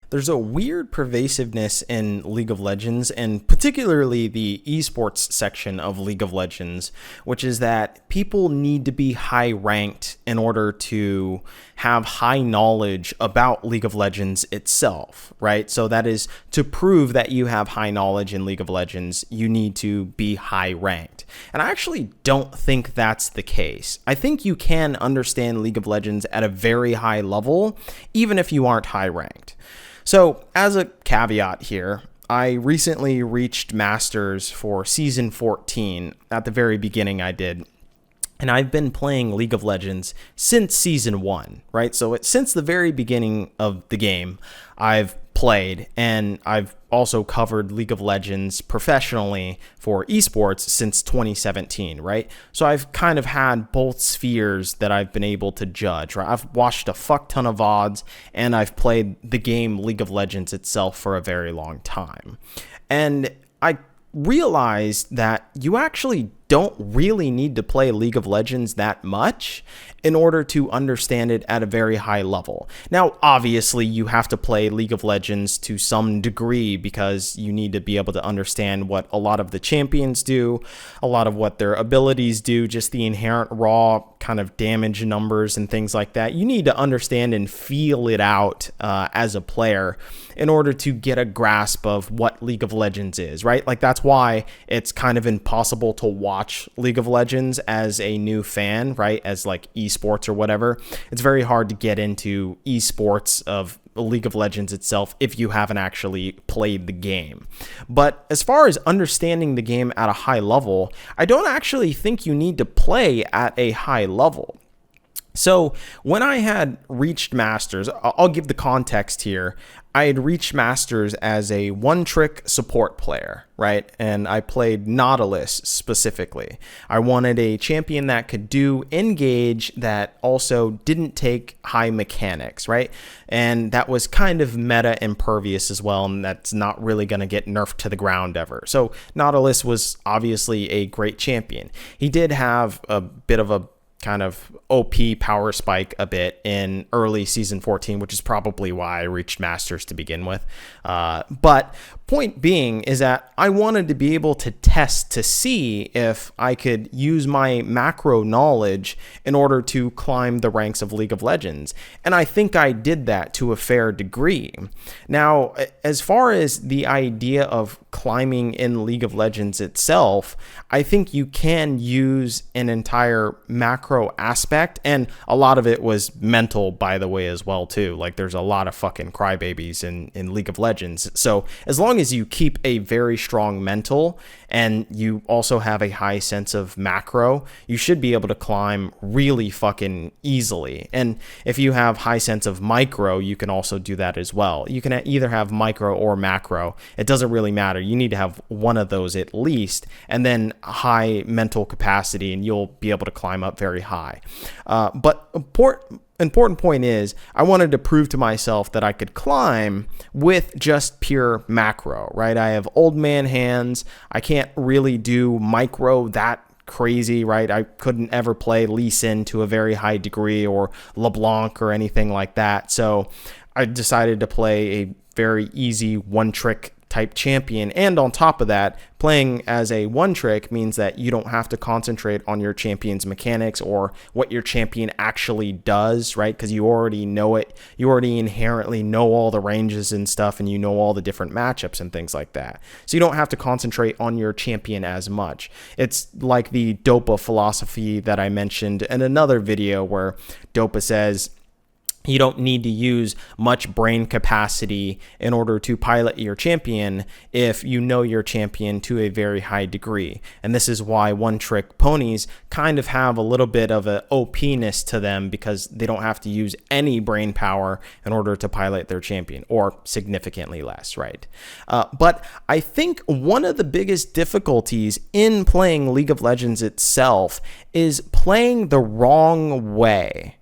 There's a weird pervasiveness in League of Legends, and particularly the esports section of League of Legends, which is that people need to be high ranked in order to have high knowledge about League of Legends itself, right? So that is to prove that you have high knowledge in League of Legends, you need to be high ranked. And I actually don't think that's the case. I think you can understand League of Legends at a very high level, even if you aren't high ranked. So, as a caveat here, I recently reached Masters for Season 14. At the very beginning, I did. And I've been playing League of Legends since Season 1, right? So, since the very beginning of the game, I've played, and I've also covered League of Legends professionally for esports since 2017, right? So I've kind of had both spheres that I've been able to judge, right? I've watched a fuck ton of VODs, and I've played the game League of Legends itself for a very long time. And I realized that you actually don't really need to play League of Legends that much in order to understand it at a very high level. Now, obviously, you have to play League of Legends to some degree because you need to be able to understand what a lot of the champions do, a lot of what their abilities do, just the inherent raw kind of damage numbers and things like that. You need to understand and feel it out as a player in order to get a grasp of what League of Legends is, right? Like, that's why it's kind of impossible to watch League of Legends as a new fan, right? As like esports or whatever. It's very hard to get into esports of League of Legends itself if you haven't actually played the game. But as far as understanding the game at a high level, I don't actually think you need to play at a high level. So when I had reached Masters, I'll give the context here. I had reached Masters as a one-trick support player, right? And I played Nautilus specifically. I wanted a champion that could do engage that also didn't take high mechanics, right? And that was kind of meta impervious as well, and that's not really going to get nerfed to the ground ever. So Nautilus was obviously a great champion. He did have a bit of a kind of OP power spike a bit in early season 14, which is probably why I reached Masters to begin with. But point being is that I wanted to be able to test to see if I could use my macro knowledge in order to climb the ranks of League of Legends. And I think I did that to a fair degree. Now, as far as the idea of climbing in League of Legends itself, I think you can use an entire macro aspect, and a lot of it was mental, by the way, as well too. Like, there's a lot of fucking crybabies in League of Legends. So as long as you keep a very strong mental and you also have a high sense of macro, you should be able to climb really fucking easily. And if you have high sense of micro, you can also do that as well. You can either have micro or macro. It doesn't really matter. You need to have one of those at least, and then high mental capacity, and you'll be able to climb up very high. But important point is, I wanted to prove to myself that I could climb with just pure macro, right? I have old man hands. I can't really do micro that crazy, right? I couldn't ever play Lee Sin to a very high degree, or LeBlanc or anything like that. So I decided to play a very easy one-trick type champion. And on top of that, playing as a one trick means that you don't have to concentrate on your champion's mechanics or what your champion actually does, right? Because you already know it. You already inherently know all the ranges and stuff, and you know all the different matchups and things like that. So you don't have to concentrate on your champion as much. It's like the Dopa philosophy that I mentioned in another video, where Dopa says, you don't need to use much brain capacity in order to pilot your champion if you know your champion to a very high degree. And this is why one-trick ponies kind of have a little bit of an OP-ness to them, because they don't have to use any brain power in order to pilot their champion, or significantly less, right? But I think one of the biggest difficulties in playing League of Legends itself is playing the wrong way.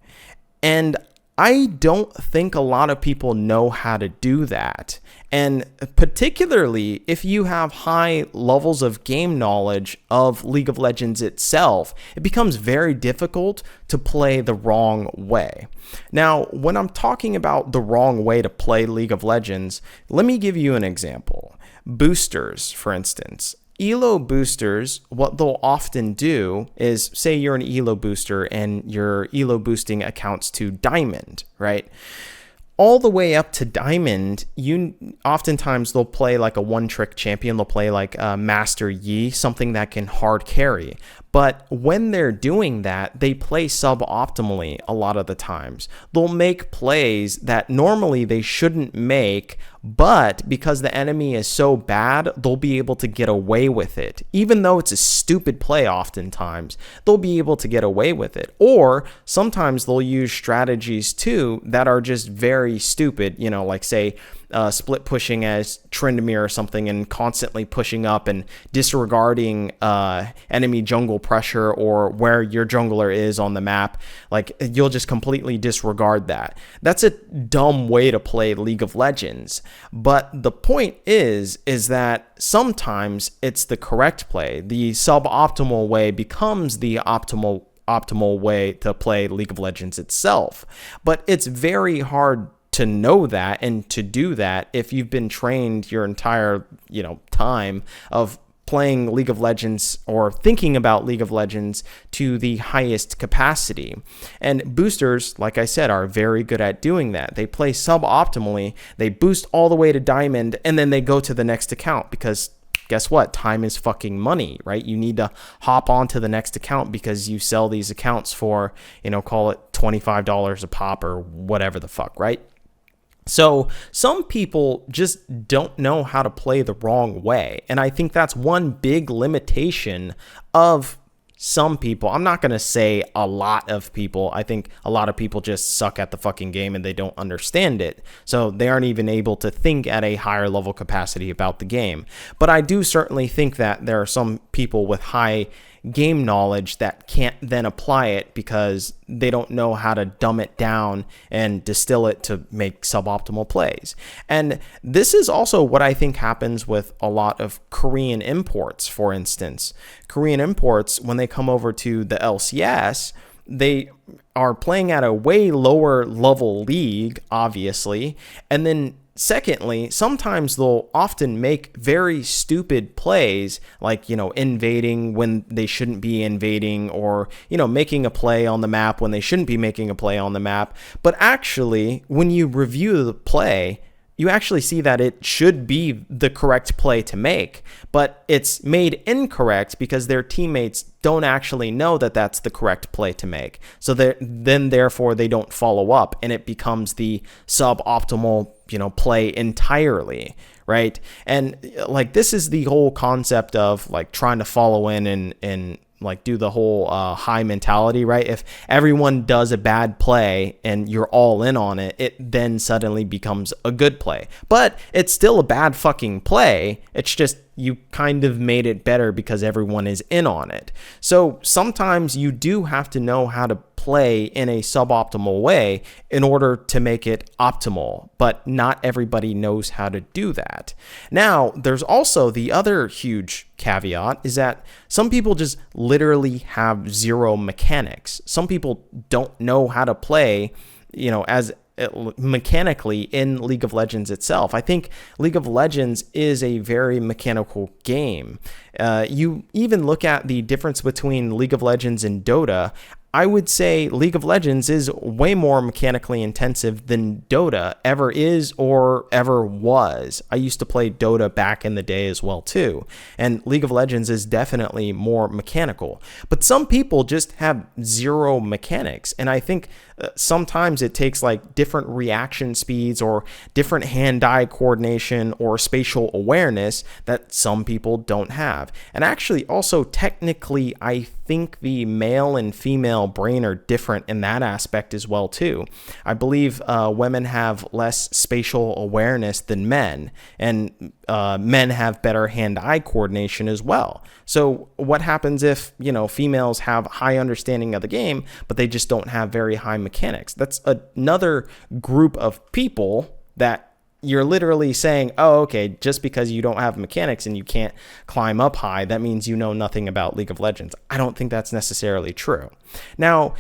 And I don't think a lot of people know how to do that. And particularly if you have high levels of game knowledge of League of Legends itself, it becomes very difficult to play the wrong way. Now, when I'm talking about the wrong way to play League of Legends, let me give you an example. Boosters, for instance. Elo boosters, what they'll often do is, say you're an Elo booster and your Elo boosting accounts to Diamond, right? All the way up to Diamond, oftentimes they'll play like a one-trick champion. They'll play like Master Yi, something that can hard carry. But when they're doing that, they play suboptimally a lot of the times. They'll make plays that normally they shouldn't make, but because the enemy is so bad, they'll be able to get away with it. Even though it's a stupid play oftentimes, they'll be able to get away with it. Or sometimes they'll use strategies too that are just very stupid, like say, split pushing as Tryndamere or something and constantly pushing up and disregarding enemy jungle pressure or where your jungler is on the map. Like, you'll just completely disregard that. That's a dumb way to play League of Legends. But the point is that sometimes it's the correct play. The suboptimal way becomes the optimal way to play League of Legends itself. But it's very hard to know that and to do that if you've been trained your entire, time of playing League of Legends or thinking about League of Legends to the highest capacity. And boosters, like I said, are very good at doing that. They play suboptimally, they boost all the way to Diamond, and then they go to the next account because guess what? Time is fucking money, right? You need to hop on to the next account because you sell these accounts for, call it $25 a pop or whatever the fuck, right? So some people just don't know how to play the wrong way. And I think that's one big limitation of some people. I'm not going to say a lot of people. I think a lot of people just suck at the fucking game and they don't understand it. So they aren't even able to think at a higher level capacity about the game. But I do certainly think that there are some people with high game knowledge that can't then apply it because they don't know how to dumb it down and distill it to make suboptimal plays. And this is also what I think happens with a lot of Korean imports, for instance. Korean imports, when they come over to the LCS, they are playing at a way lower level league, obviously, and then secondly, sometimes they'll often make very stupid plays like, invading when they shouldn't be invading or, making a play on the map when they shouldn't be making a play on the map. But actually, when you review the play, you actually see that it should be the correct play to make, but it's made incorrect because their teammates don't actually know that that's the correct play to make. So therefore they don't follow up and it becomes the suboptimal, play entirely, right? And like, this is the whole concept of like trying to follow in and like do the whole high mentality, right? If everyone does a bad play and you're all in on it, it then suddenly becomes a good play. But it's still a bad fucking play. It's just you kind of made it better because everyone is in on it. So sometimes you do have to know how to play in a suboptimal way in order to make it optimal, but not everybody knows how to do that. Now, there's also the other huge caveat is that some people just literally have zero mechanics. Some people don't know how to play, as mechanically in League of Legends itself. I think League of Legends is a very mechanical game. You even look at the difference between League of Legends and Dota. I would say League of Legends is way more mechanically intensive than Dota ever is or ever was. I used to play Dota back in the day as well too, and League of Legends is definitely more mechanical. But some people just have zero mechanics, and I think sometimes it takes like different reaction speeds or different hand-eye coordination or spatial awareness that some people don't have. And actually also technically I think the male and female female brain are different in that aspect as well too. I believe women have less spatial awareness than men, and men have better hand-eye coordination as well. So what happens if, females have high understanding of the game, but they just don't have very high mechanics? That's another group of people that you're literally saying, oh, okay, just because you don't have mechanics and you can't climb up high, that means you know nothing about League of Legends. I don't think that's necessarily true. Now,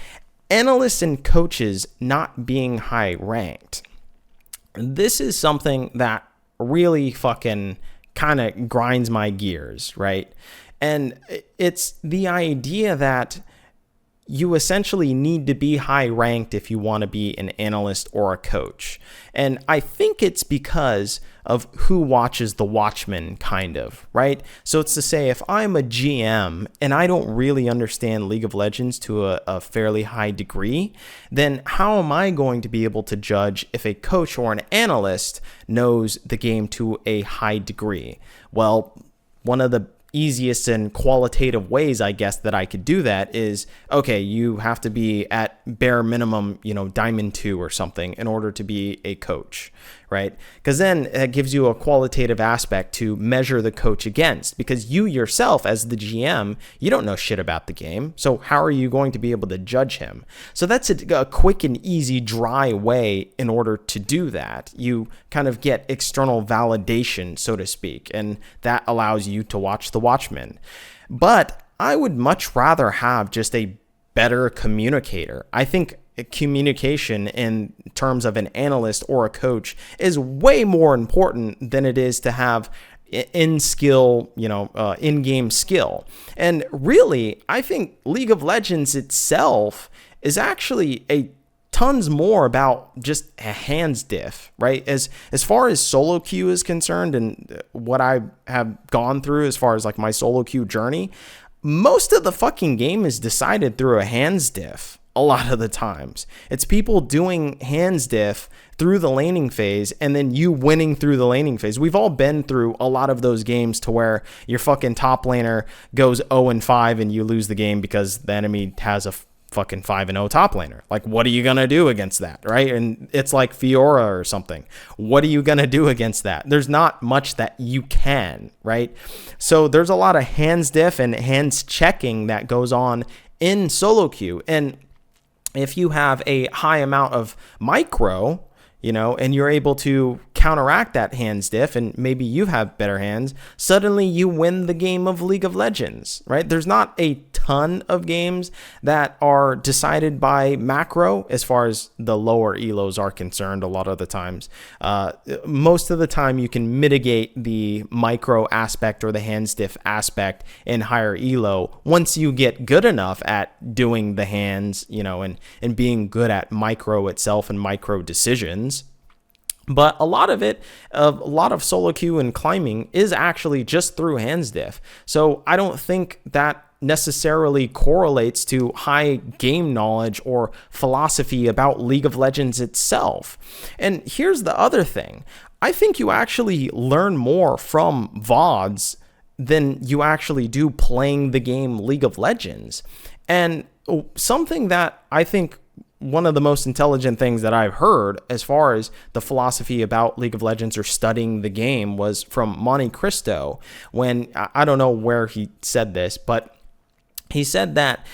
analysts and coaches not being high ranked, this is something that really fucking kind of grinds my gears, right? And it's the idea that you essentially need to be high ranked if you want to be an analyst or a coach. And I think it's because of who watches the Watchmen, kind of, right? So it's to say, if I'm a GM and I don't really understand League of Legends to a fairly high degree, then how am I going to be able to judge if a coach or an analyst knows the game to a high degree? Well, one of the easiest and qualitative ways, I guess, that I could do that is, okay, you have to be at bare minimum, Diamond 2 or something in order to be a coach, right? Because then it gives you a qualitative aspect to measure the coach against, because you yourself as the GM, you don't know shit about the game. So how are you going to be able to judge him? So that's a quick and easy, dry way in order to do that. You kind of get external validation, so to speak, and that allows you to watch the Watchmen. But I would much rather have just a better communicator. I think communication in terms of an analyst or a coach is way more important than it is to have in-game skill. And really, I think League of Legends itself is actually tons more about just a hands diff, right? As far as solo queue is concerned, and what I have gone through as far as like my solo queue journey, most of the fucking game is decided through a hands diff. A lot of the times it's people doing hands diff through the laning phase and then you winning through the laning phase. We've all been through a lot of those games to where your fucking top laner goes 0-5 and you lose the game because the enemy has a fucking 5-0 top laner. Like, what are you going to do against that, right? And it's like Fiora or something. What are you going to do against that? There's not much that you can, right? So there's a lot of hands diff and hands checking that goes on in solo queue. And if you have a high amount of micro, and you're able to counteract that hands diff, and maybe you have better hands, suddenly you win the game of League of Legends, right? There's not a ton of games that are decided by macro as far as the lower elos are concerned. A lot of the times, most of the time you can mitigate the micro aspect or the hands diff aspect in higher elo once you get good enough at doing the hands, and being good at micro itself and micro decisions. But a lot of solo queue and climbing is actually just through hands diff. So I don't think that necessarily correlates to high game knowledge or philosophy about League of Legends itself. And here's the other thing. I think you actually learn more from VODs than you actually do playing the game League of Legends. And something that I think one of the most intelligent things that I've heard as far as the philosophy about League of Legends or studying the game was from Monte Cristo, when I don't know where he said this, but he said that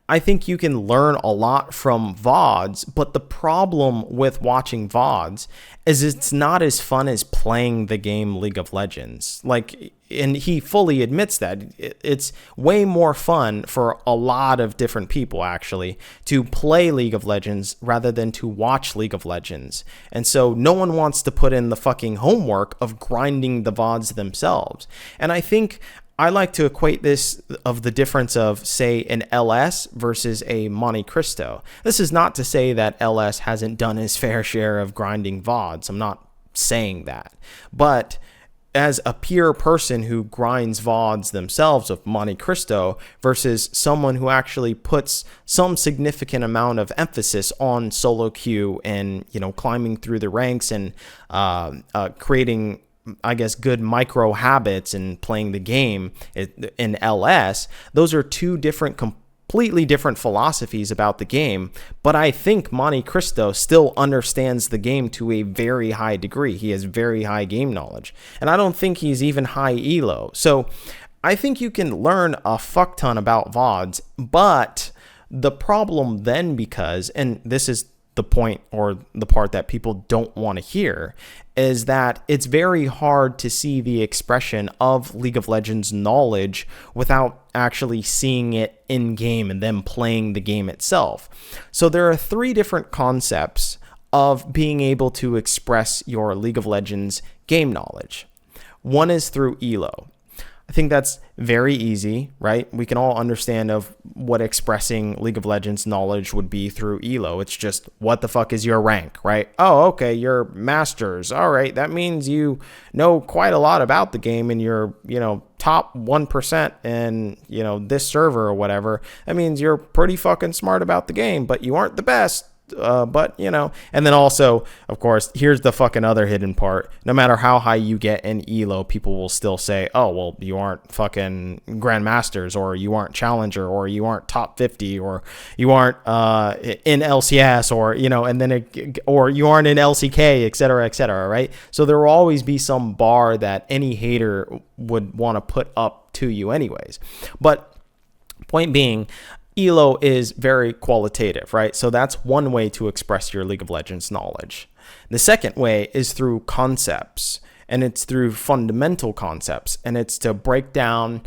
I think you can learn a lot from VODs, but the problem with watching VODs is it's not as fun as playing the game League of Legends. And he fully admits that it's way more fun for a lot of different people, actually, to play League of Legends rather than to watch League of Legends. And so no one wants to put in the fucking homework of grinding the VODs themselves. And I think I like to equate this of the difference of, say, an LS versus a Monte Cristo. This is not to say that LS hasn't done his fair share of grinding VODs. I'm not saying that. But as a pure person who grinds VODs themselves of Monte Cristo versus someone who actually puts some significant amount of emphasis on solo queue and, climbing through the ranks and creating, I guess, good micro habits and playing the game in LS, those are two different completely different philosophies about the game, but I think Monte Cristo still understands the game to a very high degree. He has very high game knowledge, and I don't think he's even high elo. So I think you can learn a fuck ton about VODs, but the problem then and this is the point or the part that people don't want to hear, is that it's very hard to see the expression of League of Legends knowledge without actually seeing it in game and then playing the game itself. So there are 3 different concepts of being able to express your League of Legends game knowledge. One is through elo. I think that's very easy, right? We can all understand of what expressing League of Legends knowledge would be through elo. It's just, what the fuck is your rank, right? Oh, okay, you're Masters. All right, that means you know quite a lot about the game and you're, top 1% in, this server or whatever. That means you're pretty fucking smart about the game, but you aren't the best. And then also, of course, here's the fucking other hidden part. No matter how high you get in elo, people will still say, oh, well, you aren't fucking Grandmasters, or you aren't Challenger, or you aren't top 50, or you aren't in LCS, or, or you aren't in LCK, et cetera, right? So there will always be some bar that any hater would want to put up to you anyways. But point being, elo is very qualitative, right? So that's one way to express your League of Legends knowledge. The second way is through concepts, and it's through fundamental concepts, and it's to break down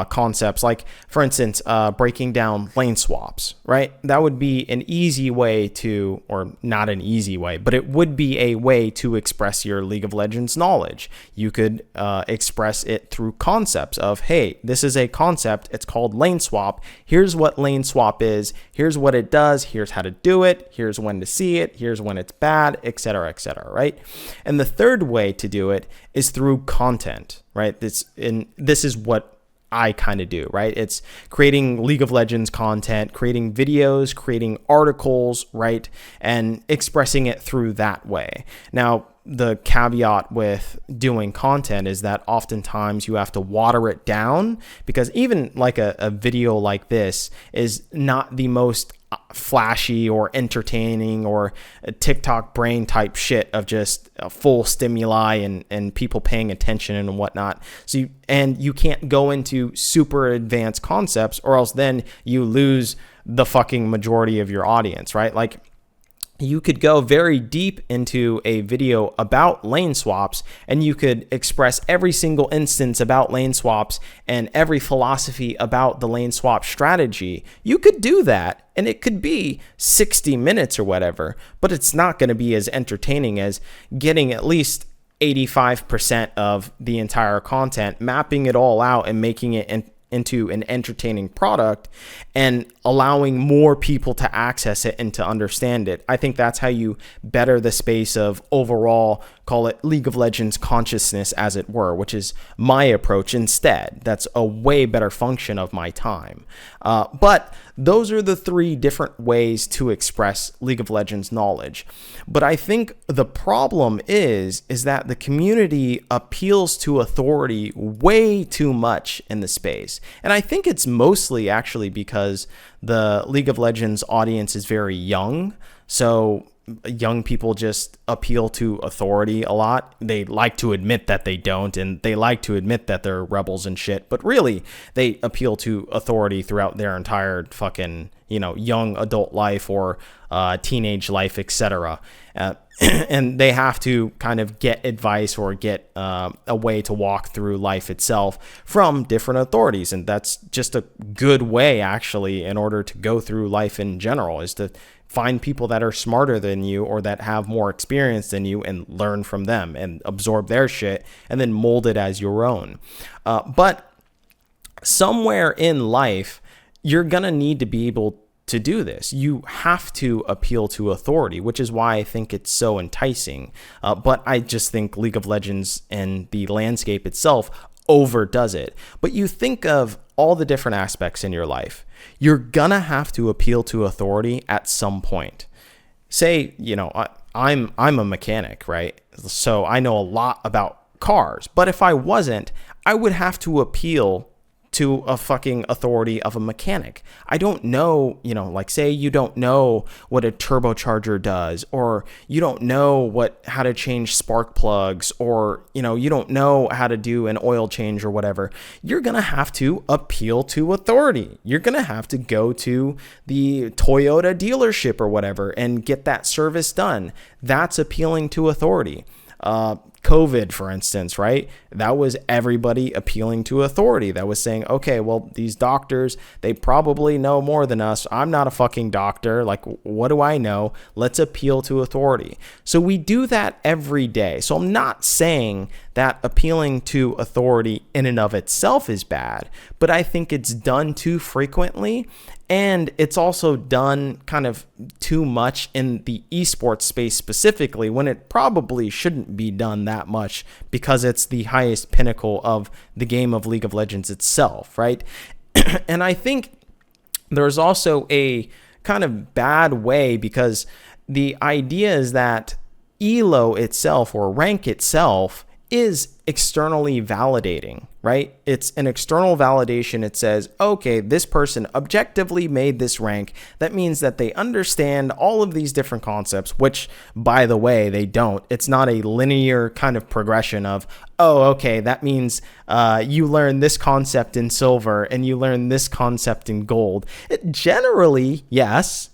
concepts like, for instance, breaking down lane swaps, right? That would be an easy way to, or not an easy way, but it would be a way to express your League of Legends knowledge. You could express it through concepts of, hey, this is a concept, it's called lane swap. Here's what lane swap is, here's what it does, here's how to do it, here's when to see it, here's when it's bad, et cetera, right? And the third way to do it is through content, right? This is what I kind of do, right? It's creating League of Legends content, creating videos, creating articles, right? And expressing it through that way. Now, the caveat with doing content is that oftentimes you have to water it down, because even like a video like this is not the most flashy or entertaining or a TikTok brain type shit of just a full stimuli and people paying attention and whatnot. So you can't go into super advanced concepts, or else then you lose the fucking majority of your audience, right? Like, you could go very deep into a video about lane swaps, and you could express every single instance about lane swaps and every philosophy about the lane swap strategy. You could do that, and it could be 60 minutes or whatever, but it's not going to be as entertaining as getting at least 85% of the entire content, mapping it all out and making it into an entertaining product and allowing more people to access it and to understand it. I think that's how you better the space of overall, call it League of Legends consciousness, as it were, which is my approach instead. That's a way better function of my time. But those are the 3 different ways to express League of Legends knowledge. But I think the problem is that the community appeals to authority way too much in the space. And I think it's mostly actually because the League of Legends audience is very young. So young people just appeal to authority a lot. They like to admit that they don't, and they like to admit that they're rebels and shit, but really they appeal to authority throughout their entire fucking, young adult life or teenage life, etc. And they have to kind of get advice or get a way to walk through life itself from different authorities. And that's just a good way, actually, in order to go through life in general, is to find people that are smarter than you or that have more experience than you and learn from them and absorb their shit and then mold it as your own. But somewhere in life, you're going to need to be able to do this. You have to appeal to authority, which is why I think it's so enticing. But I just think League of Legends and the landscape itself overdoes it. But you think of all the different aspects in your life, you're gonna have to appeal to authority at some point. Say, I'm a mechanic, right? So I know a lot about cars, but if I wasn't, I would have to appeal to a fucking authority of a mechanic. I don't know, like say you don't know what a turbocharger does, or you don't know how to change spark plugs, or, you don't know how to do an oil change or whatever. You're going to have to appeal to authority. You're going to have to go to the Toyota dealership or whatever and get that service done. That's appealing to authority. COVID, for instance, right? That was everybody appealing to authority. That was saying, okay, well, these doctors, they probably know more than us. I'm not a fucking doctor. Like, what do I know? Let's appeal to authority. So we do that every day. So I'm not saying that appealing to authority in and of itself is bad, but I think it's done too frequently. And it's also done kind of too much in the esports space specifically, when it probably shouldn't be done that much, because it's the highest pinnacle of the game of League of Legends itself, right? And I think there's also a kind of bad way, because the idea is that ELO itself, or rank itself, is externally validating, right? It's an external validation. It says, okay, this person objectively made this rank. That means that they understand all of these different concepts, which, by the way, they don't. It's not a linear kind of progression of, oh, okay, that means you learn this concept in silver and you learn this concept in gold. Generally, yes,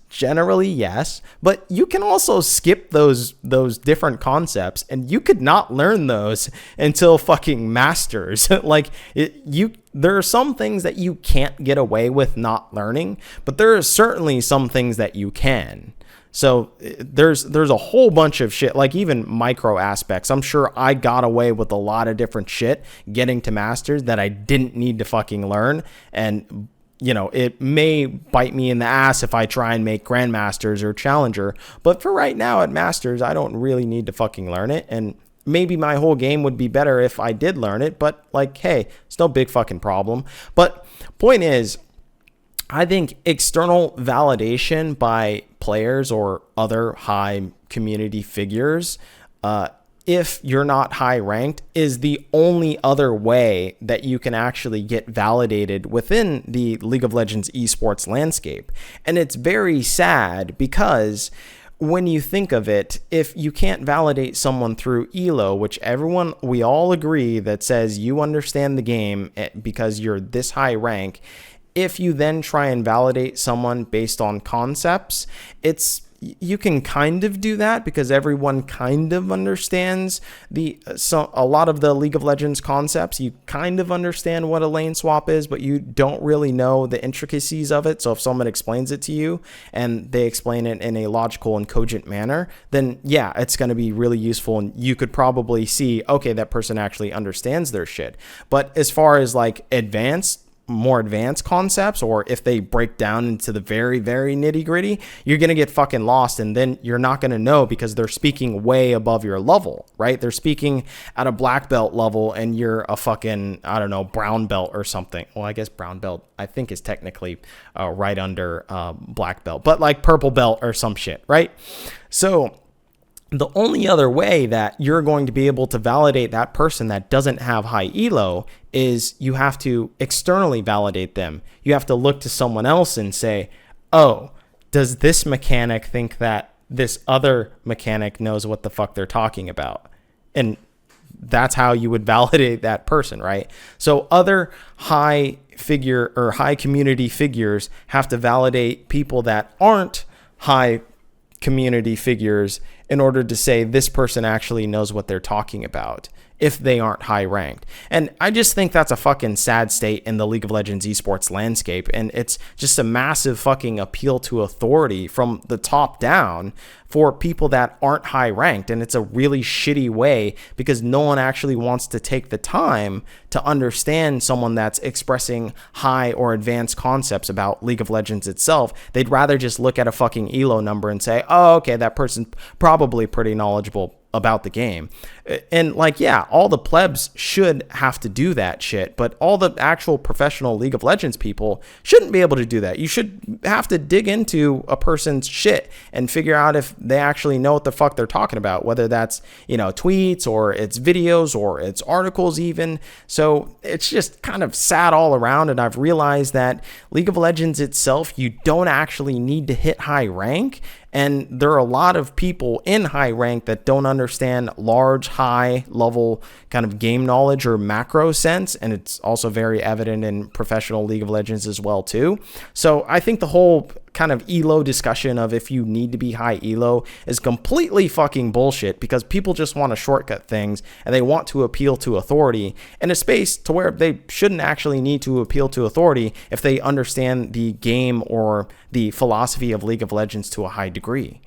but you can also skip those different concepts, and you could not learn those until fucking masters. There are some things that you can't get away with not learning, but there are certainly some things that you can. So there's a whole bunch of shit, like even micro aspects. I'm sure I got away with a lot of different shit getting to masters that I didn't need to fucking learn, and it may bite me in the ass if I try and make Grandmasters or Challenger. But for right now at Masters, I don't really need to fucking learn it. And maybe my whole game would be better if I did learn it. But hey, it's no big fucking problem. But point is, I think external validation by players or other high community figures, if you're not high ranked, is the only other way that you can actually get validated within the League of Legends esports landscape. And it's very sad, because when you think of it, if you can't validate someone through ELO, which we all agree that says you understand the game because you're this high rank, if you then try and validate someone based on concepts, you can kind of do that because everyone kind of understands a lot of the League of Legends concepts. You kind of understand what a lane swap is, but you don't really know the intricacies of it. So if someone explains it to you and they explain it in a logical and cogent manner, then yeah, it's going to be really useful, and you could probably see, okay, that person actually understands their shit. But as far as like more advanced concepts, or if they break down into the very, very nitty gritty, you're going to get fucking lost, and then you're not going to know because they're speaking way above your level, right? They're speaking at a black belt level and you're a fucking, I don't know, brown belt or something. Well, I guess brown belt, I think, is technically right under black belt, but like purple belt or some shit, right? So the only other way that you're going to be able to validate that person that doesn't have high elo is you have to externally validate them. You have to look to someone else and say, oh, does this mechanic think that this other mechanic knows what the fuck they're talking about? And that's how you would validate that person, right? So other high figure or high community figures have to validate people that aren't high community figures in order to say this person actually knows what they're talking about if they aren't high ranked. And I just think that's a fucking sad state in the League of Legends esports landscape. And it's just a massive fucking appeal to authority from the top down for people that aren't high ranked. And it's a really shitty way because no one actually wants to take the time to understand someone that's expressing high or advanced concepts about League of Legends itself. They'd rather just look at a fucking elo number and say, oh, okay, that person's probably pretty knowledgeable about the game. And like, yeah, all the plebs should have to do that shit, but all the actual professional League of Legends people shouldn't be able to do that. You should have to dig into a person's shit and figure out if they actually know what the fuck they're talking about, whether that's, tweets or it's videos or it's articles even. So it's just kind of sad all around. And I've realized that League of Legends itself, you don't actually need to hit high rank. And there are a lot of people in high rank that don't understand large, high level kind of game knowledge or macro sense. And it's also very evident in professional League of Legends as well, too. So I think the whole kind of elo discussion of if you need to be high elo is completely fucking bullshit, because people just want to shortcut things and they want to appeal to authority in a space to where they shouldn't actually need to appeal to authority if they understand the game or the philosophy of League of Legends to a high degree.